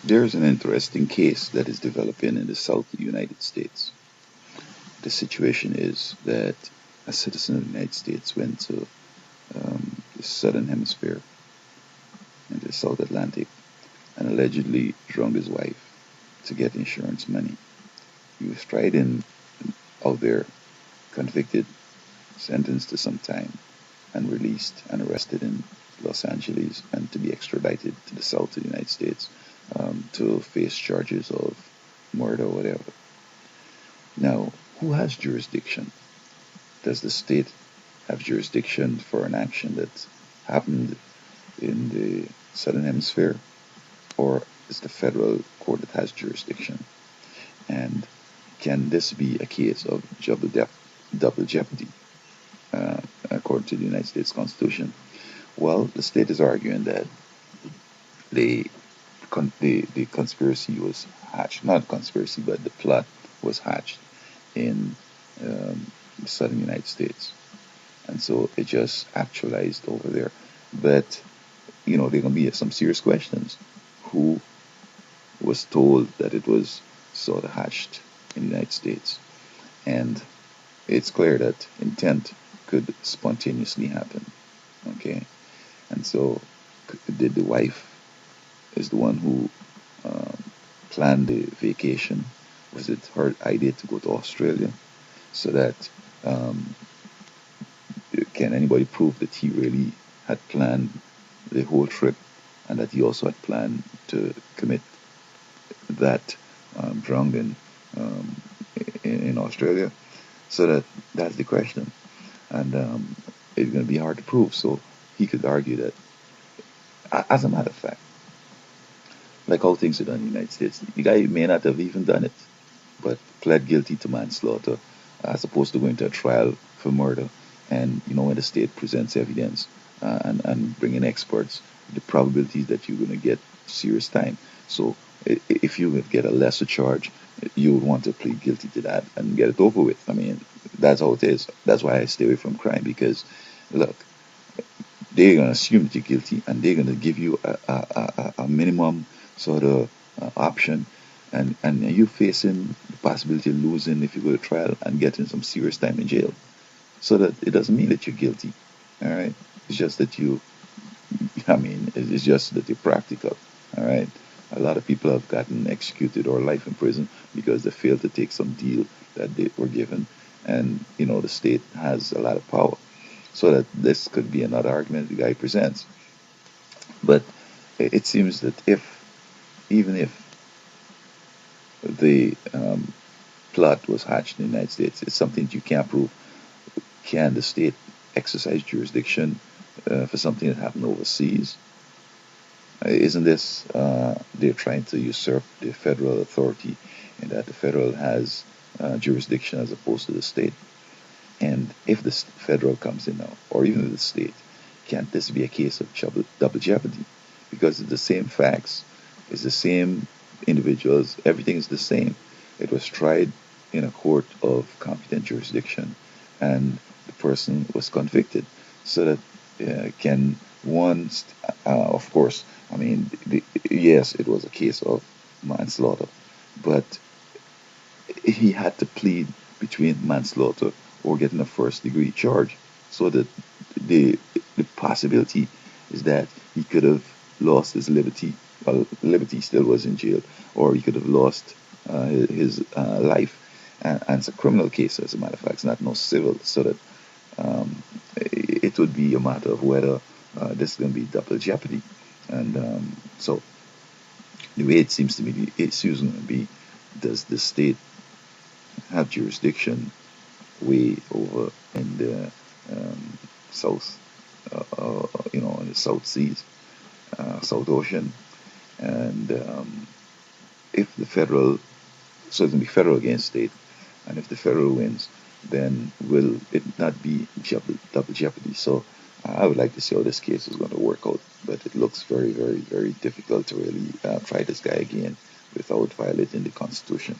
There's an interesting case that is developing in the South of the United States. The situation is that a citizen of the United States went to the southern hemisphere in the South Atlantic and allegedly drunk his wife to get insurance money. He was tried in out there, convicted, sentenced to some time, and released and arrested in Los Angeles and to be extradited to the South of the United States to face charges of murder or whatever. Now, who has jurisdiction? Does the state have jurisdiction for an action that happened in the Southern Hemisphere, or is the federal court that has jurisdiction? And can this be a case of double jeopardy, according to the United States Constitution? Well, the state is arguing that the the conspiracy was hatched, not conspiracy, but the plot was hatched in the southern United States, and so it just actualized over there. But there are gonna be some serious questions. Who was told that it was sort of hatched in the United States? And it's clear that intent could spontaneously happen. Okay, and so did the wife is the one who planned the vacation? Was it her idea to go to Australia? So that um, can anybody prove that he really had planned the whole trip and that he also had planned to commit that drowning um, in Australia? So that's the question, and it's going to be hard to prove. So he could argue that, as a matter of fact, like how things are done in the United States, the guy may not have even done it, but pled guilty to manslaughter as opposed to going to a trial for murder. And when the state presents evidence and bring in experts, the probability that you're going to get serious time. So if you would get a lesser charge, you would want to plead guilty to that and get it over with. I mean, that's how it is. That's why I stay away from crime, because look, they're going to assume that you're guilty and they're going to give you a minimum sort of option, and you're facing the possibility of losing if you go to trial and getting some serious time in jail. So that it doesn't mean that you're guilty. All right, it's just that it's just that you're practical. All right, a lot of people have gotten executed or life in prison because they failed to take some deal that they were given, and the state has a lot of power. So that this could be another argument the guy presents. But it seems that even if the plot was hatched in the United States, it's something that you can't prove. Can the state exercise jurisdiction for something that happened overseas? Isn't this they're trying to usurp the federal authority, and that the federal has jurisdiction as opposed to the state? And if the federal comes in now, or even the state, can't this be a case of double jeopardy? Because it's the same facts, it's the same individuals, everything is the same. It was tried in a court of competent jurisdiction, and the person was convicted. So that can one, of course, I mean, yes, it was a case of manslaughter, but he had to plead between manslaughter or getting a first degree charge. So that the the possibility is that he could have lost his liberty. Well, liberty still was in jail, or he could have lost his life. And it's a criminal case, as a matter of fact. It's not no civil. So that it would be a matter of whether this is going to be double jeopardy. And so the way it seems to me, the issue is going to be: does the state have jurisdiction way over in the south, in the South Seas, South Ocean, and if the federal, so it's going to be federal against state, and if the federal wins, then will it not be double jeopardy? So I would like to see how this case is going to work out, but it looks very, very, very difficult to really try this guy again without violating the Constitution.